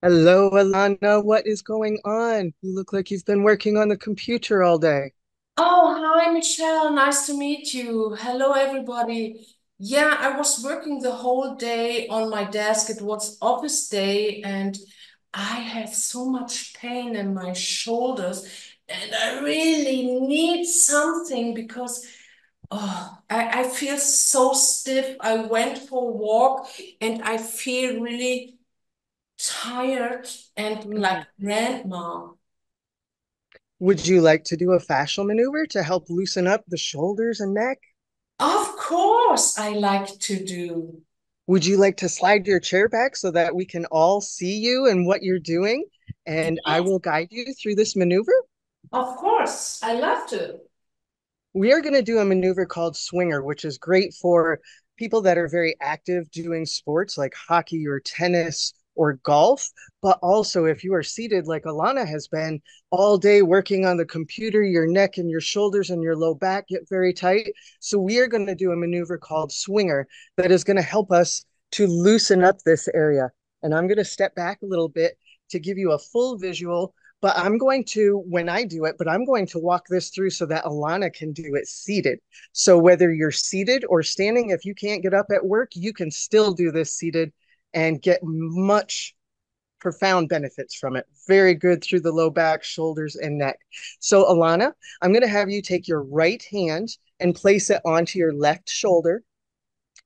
Hello, Alana. What is going on? You look like you've been working on the computer all day. Oh, hi, Michelle. Nice to meet you. Hello, everybody. Yeah, I was working the whole day on my desk. It was office day, and I have so much pain in my shoulders, and I really need something because I feel so stiff. I went for a walk, and I feel really tired and like Mm. grandma. Would you like to do a fascial maneuver to help loosen up the shoulders and neck? Of course, I like to do. Would you like to slide your chair back so that we can all see you and what you're doing? And I Yes, will guide you through this maneuver. of course. I love to. We are going to do a maneuver called swinger, which is great for people that are very active doing sports like hockey or tennis or golf. But also, if you are seated like Alana has been all day working on the computer, your neck and your shoulders and your low back get very tight. So, we are going to do a maneuver called swinger that is going to help us to loosen up this area. And I'm going to step back a little bit to give you a full visual, but I'm going to, when I do it, but I'm going to walk this through so that Alana can do it seated. So whether you're seated or standing, if you can't get up at work, you can still do this seated and get much profound benefits from it. Very good through the low back, shoulders, and neck. So, Alana, I'm going to have you take your right hand and place it onto your left shoulder.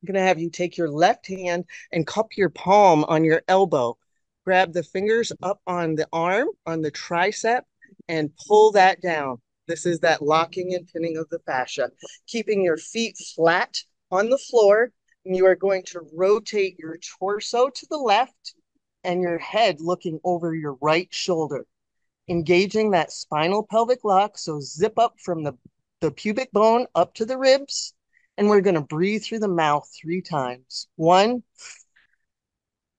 I'm going to have you take your left hand and cup your palm on your elbow. Grab the fingers up on the arm, on the tricep, and pull that down. This is that locking and pinning of the fascia. Keeping your feet flat on the floor, and you are going to rotate your torso to the left and your head looking over your right shoulder, engaging that spinal pelvic lock. So zip up from the pubic bone up to the ribs. And we're going to breathe through the mouth 3 times. One,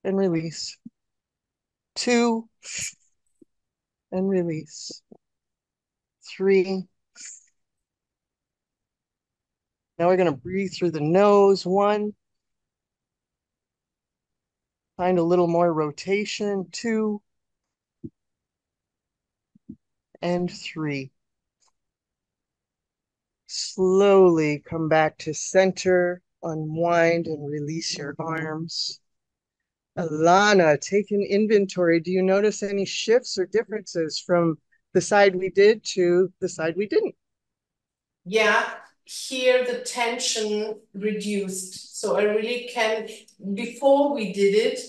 and release. Two, and release. Three. Now we're going to breathe through the nose. One, find a little more rotation. Two, and three. Slowly come back to center, unwind, and release your arms. Alana, take an inventory. Do you notice any shifts or differences from the side we did to the side we didn't? Yeah, here the tension reduced. So I really can, before we did it,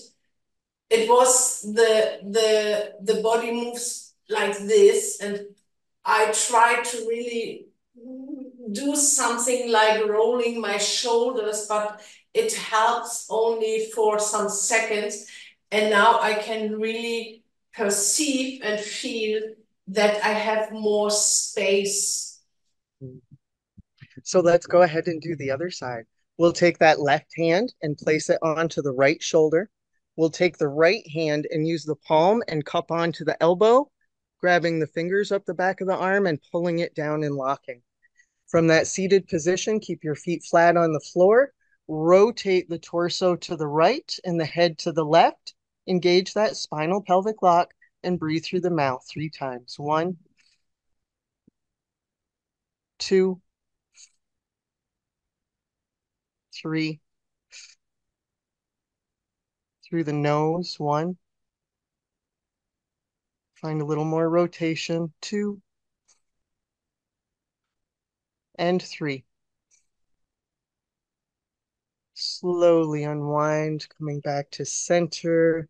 it was the body moves like this, and I tried to really do something like rolling my shoulders, but it helps only for some seconds. And now I can really perceive and feel that I have more space. So let's go ahead and do the other side. We'll take that left hand and place it onto the right shoulder. We'll take the right hand and use the palm and cup onto the elbow, grabbing the fingers up the back of the arm and pulling it down and locking. From that seated position, keep your feet flat on the floor. Rotate the torso to the right and the head to the left. Engage that spinal pelvic lock and breathe through the mouth 3 times. One, two, three. Through the nose. One, find a little more rotation. Two, and three. Slowly unwind, coming back to center.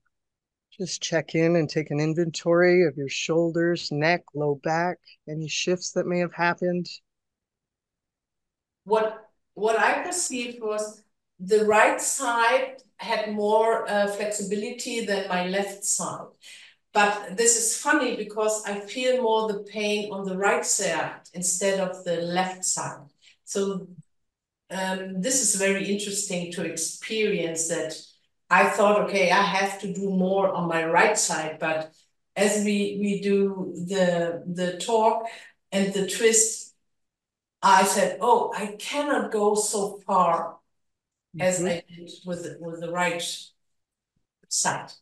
Just check in and take an inventory of your shoulders, neck, low back, any shifts that may have happened. What I perceived was the right side had more flexibility than my left side. But this is funny because I feel more the pain on the right side instead of the left side. So this is very interesting to experience that. I thought, okay, I have to do more on my right side, but as we do the talk and the twist, I said, oh, I cannot go so far as Mhm. I did with the right side.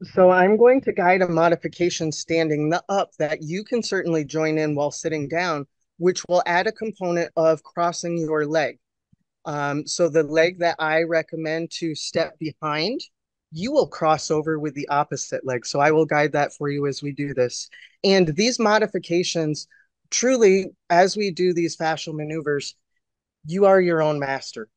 So I'm going to guide a modification standing up that you can certainly join in while sitting down, which will add a component of crossing your leg. So the leg that I recommend to step behind, you will cross over with the opposite leg. So I will guide that for you as we do this. And these modifications, truly, as we do these fascial maneuvers, you are your own master.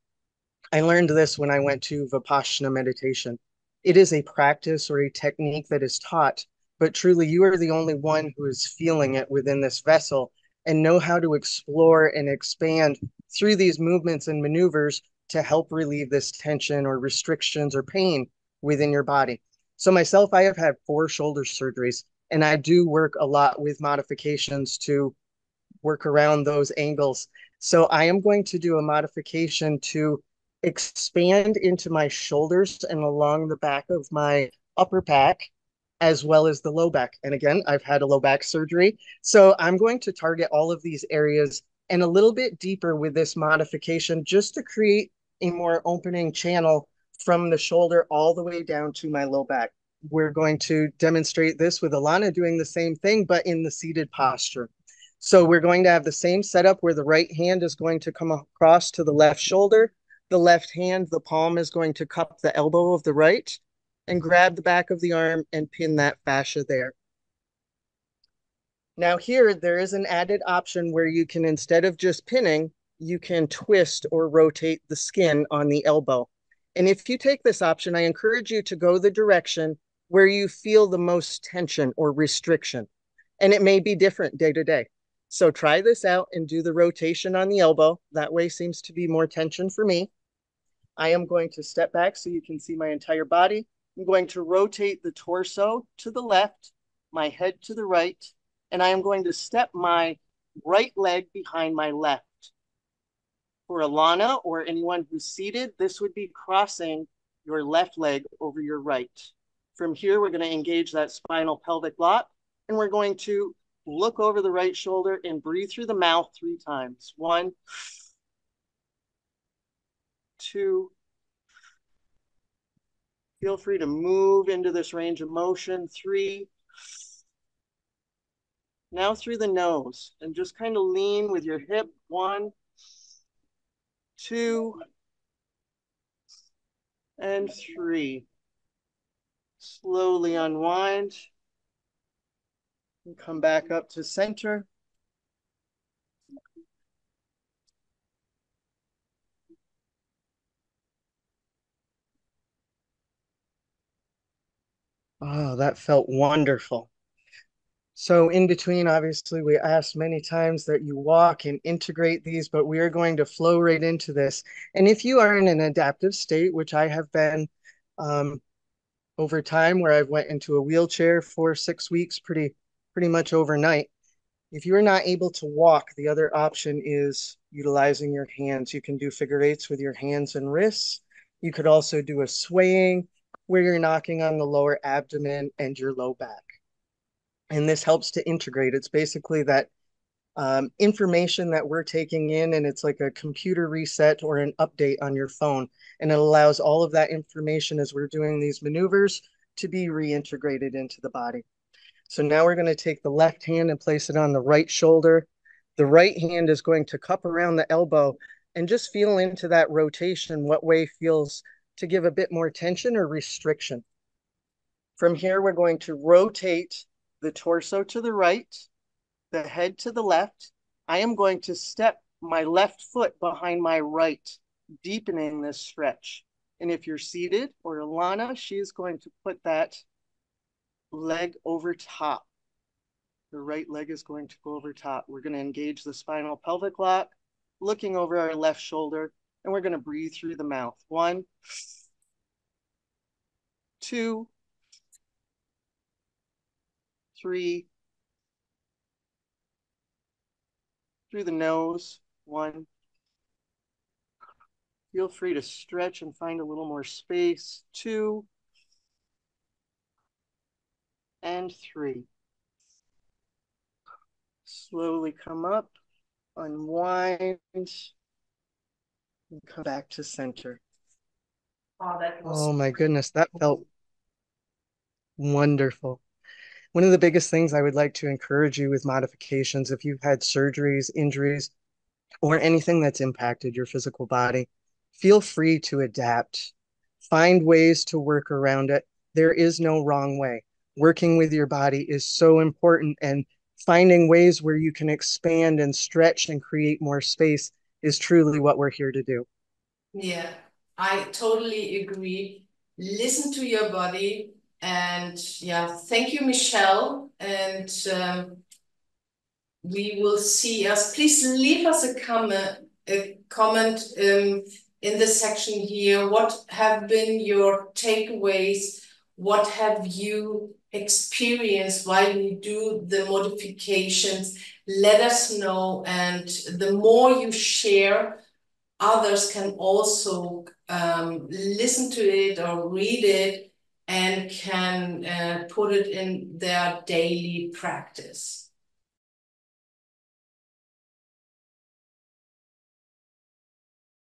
I learned this when I went to Vipassana meditation. It is a practice or a technique that is taught, but truly you are the only one who is feeling it within this vessel and know how to explore and expand through these movements and maneuvers to help relieve this tension or restrictions or pain within your body. So, myself, I have had 4 shoulder surgeries, and I do work a lot with modifications to work around those angles. So I am going to do a modification to expand into my shoulders and along the back of my upper back, as well as the low back. And again, I've had a low back surgery. So I'm going to target all of these areas and a little bit deeper with this modification just to create a more opening channel from the shoulder all the way down to my low back. We're going to demonstrate this with Alana doing the same thing, but in the seated posture. So we're going to have the same setup where the right hand is going to come across to the left shoulder. The left hand, the palm is going to cup the elbow of the right and grab the back of the arm and pin that fascia there. Now here, there is an added option where you can, instead of just pinning, you can twist or rotate the skin on the elbow. And if you take this option, I encourage you to go the direction where you feel the most tension or restriction. And it may be different day to day. So try this out and do the rotation on the elbow. That way seems to be more tension for me. I am going to step back so you can see my entire body. I'm going to rotate the torso to the left, my head to the right, and I am going to step my right leg behind my left. For Alana or anyone who's seated, this would be crossing your left leg over your right. From here, we're going to engage that spinal pelvic lock, and we're going to look over the right shoulder and breathe through the mouth 3 times. 1, 2. Feel free to move into this range of motion. 3. Now through the nose, and just kind of lean with your hip. 1, 2, and 3. Slowly unwind and come back up to center. Oh, that felt wonderful. So in between, obviously, we asked many times that you walk and integrate these, but we are going to flow right into this. And if you are in an adaptive state, which I have been um, over time, where I've went into a wheelchair for 6 weeks, pretty much overnight. If you're not able to walk, the other option is utilizing your hands. You can do figure eights with your hands and wrists. You could also do a swaying where you're knocking on the lower abdomen and your low back. And this helps to integrate. It's basically that information that we're taking in, and it's like a computer reset or an update on your phone. And it allows all of that information as we're doing these maneuvers to be reintegrated into the body. So now we're going to take the left hand and place it on the right shoulder. The right hand is going to cup around the elbow and just feel into that rotation, what way feels to give a bit more tension or restriction. From here, we're going to rotate the torso to the right, the head to the left. I am going to step my left foot behind my right, deepening this stretch. And if you're seated, or Alana, she is going to put that leg over top. The right leg is going to go over top. We're going to engage the spinal pelvic lock, looking over our left shoulder, and we're going to breathe through the mouth. 1, 2, 3, through the nose. 1. Feel free to stretch and find a little more space. 2, and 3. Slowly come up, unwind, and come back to center. Oh, that was Oh my goodness, that felt Wonderful. One of the biggest things I would like to encourage you with modifications, if you've had surgeries, injuries, or anything that's impacted your physical body, feel free to adapt. Find ways to work around it. There is no wrong way. Working with your body is so important, and finding ways where you can expand and stretch and create more space is truly what we're here to do. Yeah, I totally agree. Listen to your body. And yeah, thank you, Michelle. And we will see us. Please leave us a comment in the section here. What have been your takeaways? What have you experienced while you do the modifications? Let us know. And the more you share, others can also listen to it or read it and can put it in their daily practice.